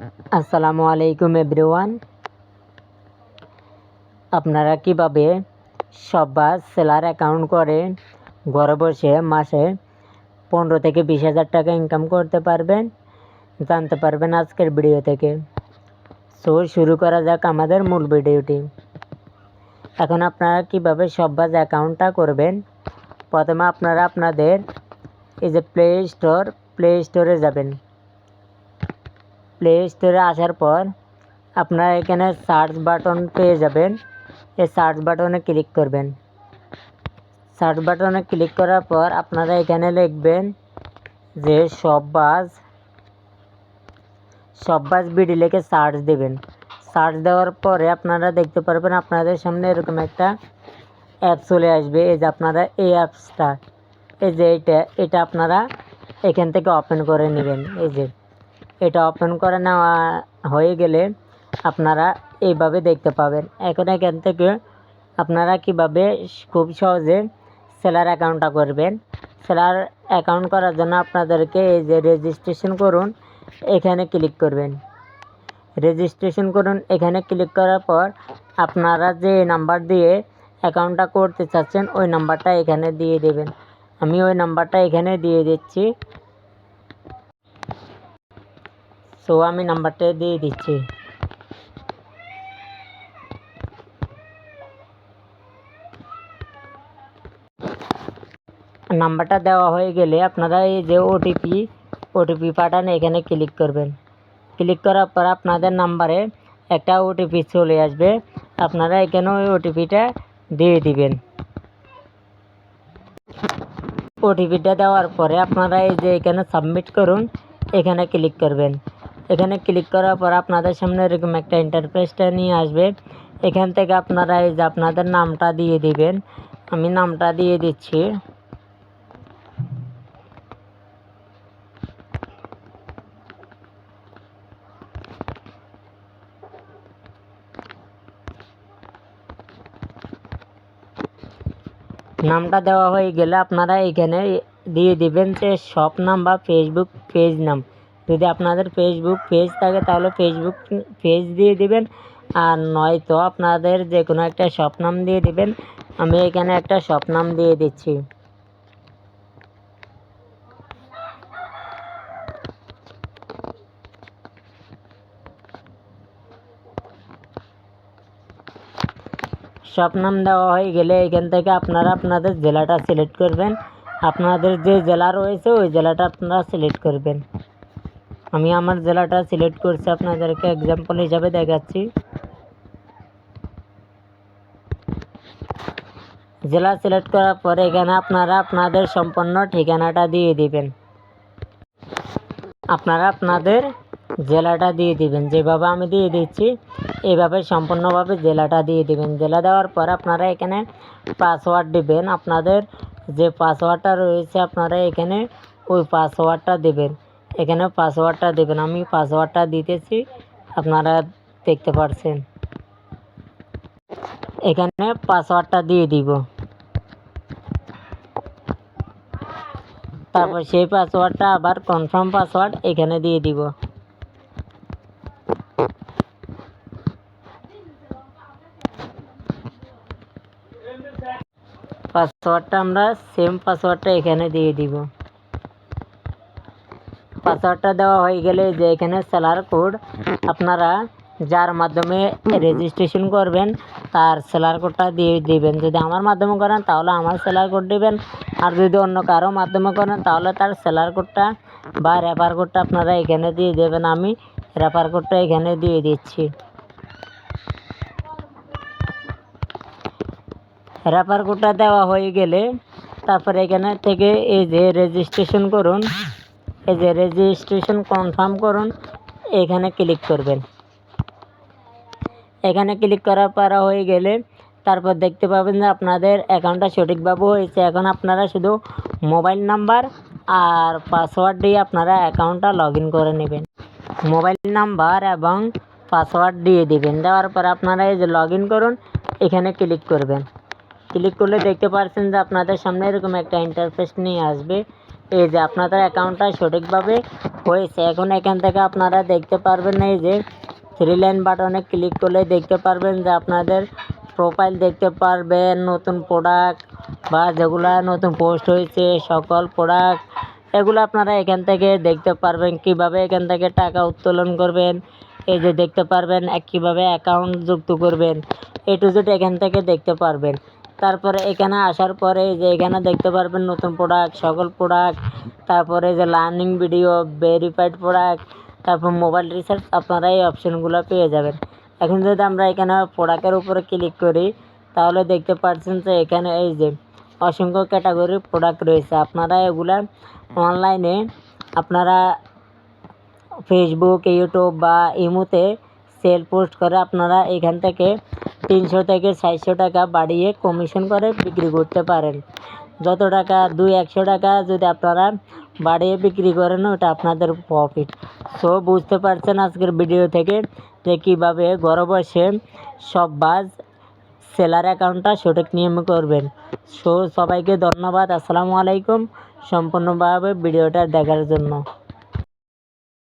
আসসালামু আলাইকুম এভরিওয়ান। আপনারা কিভাবে সব্বাস সেলার অ্যাকাউন্ট করে ঘরে বসে মাসে 15 থেকে 20,000 টাকা ইনকাম করতে পারবেন জানতে পারবেন আজকের ভিডিও থেকে। সো শুরু করা যাক আমাদের মূল ভিডিওটি। এখন আপনারা কিভাবে সব্বাস অ্যাকাউন্টটা করবেন, প্রথমে আপনারা আপনাদের এই যে প্লে স্টোরে যাবেন। প্লে স্টোরে আসার পর আপনারা এখানে সার্চ বাটন পেয়ে যাবেন। এই সার্চ বাটনে ক্লিক করবেন। সার্চ বাটনে ক্লিক করার পর আপনারা এখানে লিখবেন যে সব্বাস বিডি লিখে সার্চ দেবেন। সার্চ দেওয়ার পরে আপনারা দেখতে পারবেন আপনাদের সামনে এরকম একটা অ্যাপ চলে আসবে। এই যে আপনারা এই অ্যাপসটা, এই যে এটা আপনারা এখান থেকে ওপেন করে নেবেন। এই যে এটা ওপেন করে নেওয়া হয়ে গেলে আপনারা এইভাবে দেখতে পাবেন। এখন এখান থেকে আপনারা কিভাবে খুব সহজে সেলার অ্যাকাউন্টটা করবেন। সেলার অ্যাকাউন্ট করার জন্য আপনাদেরকে এই যে রেজিস্ট্রেশন করুন এখানে ক্লিক করবেন। রেজিস্ট্রেশন করুন এখানে ক্লিক করার পর আপনারা যে নাম্বার দিয়ে অ্যাকাউন্টটা করতে চাচ্ছেন ওই নাম্বারটা এখানে দিয়ে দেবেন। আমি ওই নাম্বারটা এখানে দিয়ে দিচ্ছি। সো আমি নাম্বারটা দিয়ে দিচ্ছি। নাম্বারটা দেওয়া হয়ে গেলে আপনারা এই যে ওটিপি পাঠান এখানে ক্লিক করবেন। ক্লিক করার পর আপনাদের নাম্বারে একটা ওটিপি চলে আসবে। আপনারা এখানে ওই ওটিপিটা দিয়ে দিবেন। ওটিপিটা দেওয়ার পরে আপনারা এই যে এখানে সাবমিট করুন এখানে ক্লিক করবেন। এখানে ক্লিক করার পর আপনাদের সামনে এরকম একটা ইন্টারফেসটা নিয়ে আসবে। এখান থেকে আপনারা এই যে আপনাদের নামটা দিয়ে দিবেন। আমি নামটা দিয়ে দিচ্ছি। নামটা দেওয়া হয়ে গেলে আপনারা এখানে দিয়ে দিবেন যে শপ নাম বা ফেসবুক পেজ নাম। যদি আপনাদের ফেসবুক পেজ থাকে তাহলে ফেসবুক পেজ দিয়ে দিবেন, আর নয়তো আপনাদের যে কোনো একটা শপ নাম দিয়ে দিবেন। আমি এখানে একটা শপ নাম দিয়ে দিচ্ছি। শপ নাম দেওয়া হয়ে গেলে এখান থেকে আপনারা আপনাদের জেলাটা সিলেক্ট করবেন। আপনাদের যে জেলা রয়েছে ওই জেলাটা আপনারা সিলেক্ট করবেন। আমি আমার জেলাটা সিলেক্ট করছি, আপনাদেরকে এক্সাম্পল হিসাবে দেখাচ্ছি। জেলা সিলেক্ট করার পরে এখানে আপনারা আপনাদের সম্পূর্ণ ঠিকানাটা দিয়ে দিবেন। আপনারা আপনাদের জেলাটা দিয়ে দিবেন, যেভাবে আমি দিয়ে দিচ্ছি এইভাবে সম্পূর্ণভাবে জেলাটা দিয়ে দিবেন। জেলা দেওয়ার পর আপনারা এখানে পাসওয়ার্ড দিবেন। আপনাদের যে পাসওয়ার্ডটা রয়েছে আপনারা এখানে ওই পাসওয়ার্ডটা দেবেন। এখানে পাসওয়ার্ডটা দেবেন। আমি পাসওয়ার্ডটা দিতেছি, আপনারা দেখতে পাচ্ছেন। এখানে পাসওয়ার্ডটা দিয়ে দিব। তারপর সেই পাসওয়ার্ডটা আবার কনফার্ম পাসওয়ার্ড এখানে দিয়ে দিব। পাসওয়ার্ডটা আমরা সেম পাসওয়ার্ডটা এখানে দিয়ে দিব। পাসওয়ার্ডটা দেওয়া হয়ে গেলে যে এখানে সেলার কোড আপনারা যার মাধ্যমে রেজিস্ট্রেশন করবেন তার সেলার কোডটা দিয়ে দিবেন। যদি আমার মাধ্যমে করেন তাহলে আমার সেলার কোড দিবেন, আর যদি অন্য কারো মাধ্যমে করেন তাহলে তার সেলার কোডটা বা রেফার কোডটা আপনারা এখানে দিয়ে দেবেন। আমি রেফার কোডটা এখানে দিয়ে দিচ্ছি। রেফার কোডটা দেওয়া হয়ে গেলে তারপরে এখানে থেকে এই যে রেজিস্ট্রেশন করুন, এই যে রেজিস্ট্রেশন কনফার্ম করুন এখানে ক্লিক করবেন। এখানে ক্লিক করার পর হয়ে গেলে তারপর দেখতে পাবেন যে আপনাদের অ্যাকাউন্টটা সঠিকভাবে হয়েছে। এখন আপনারা শুধু মোবাইল নাম্বার আর পাসওয়ার্ড দিয়ে আপনারা অ্যাকাউন্টটা লগ ইন করে নেবেন। মোবাইল নাম্বার এবং পাসওয়ার্ড দিয়ে দিবেন। দেওয়ার পর আপনারা এই যে লগ ইন করুন এখানে ক্লিক করবেন। ক্লিক করলে দেখতে পাচ্ছেন যে আপনাদের সামনে এরকম একটা ইন্টারফেস নিয়ে আসবে। এই যে আপনাদের অ্যাকাউন্টটা সঠিকভাবে হয়েছে। এখন এখান থেকে আপনারা দেখতে পারবেন, এই যে থ্রি লাইন বাটনে ক্লিক করলে দেখতে পারবেন যে আপনাদের প্রোফাইল দেখতে পারবেন, নতুন প্রোডাক্ট বা যেগুলা নতুন পোস্ট হয়েছে সকল প্রোডাক্ট, এগুলো আপনারা এখান থেকে দেখতে পারবেন। কিভাবে এখান থেকে টাকা উত্তোলন করবেন, এই যে দেখতে পারবেন কীভাবে অ্যাকাউন্ট যুক্ত করবেন, এ টু জেড এখান থেকে দেখতে পারবেন। তারপরে এখানে আসার পরে যে এখানে দেখতে পারবেন নতুন প্রোডাক্ট, সকল প্রোডাক্ট, তারপরে যে লার্নিং ভিডিও, ভেরিফাইড প্রোডাক্ট, তারপর মোবাইল রিচার্জ, আপনারা এই অপশানগুলো পেয়ে যাবেন। এখন যদি আমরা এখানে প্রোডাক্টের উপরে ক্লিক করি তাহলে দেখতে পাচ্ছেন যে এখানে এই যে অসংখ্য ক্যাটাগরির প্রোডাক্ট রয়েছে। আপনারা এগুলা অনলাইনে আপনারা ফেসবুক, ইউটিউব বা ইমোতে সেল পোস্ট করে আপনারা এখান থেকে 300 থেকে 400 টাকা বাড়িয়ে কমিশন করে বিক্রি করতে পারেন। যত টাকা 200-100 টাকা যদি আপনারা বাড়িয়ে বিক্রি করেন ওটা আপনাদের প্রফিট। সো বুঝতে পারছেন আজকের ভিডিও থেকে যে কীভাবে ঘরে বসে শপবাজ সেলার অ্যাকাউন্টটা সঠিক নিয়মে করবেন। সো সবাইকে ধন্যবাদ। আসসালামু আলাইকুম সম্পূর্ণভাবে ভিডিওটা দেখার জন্য।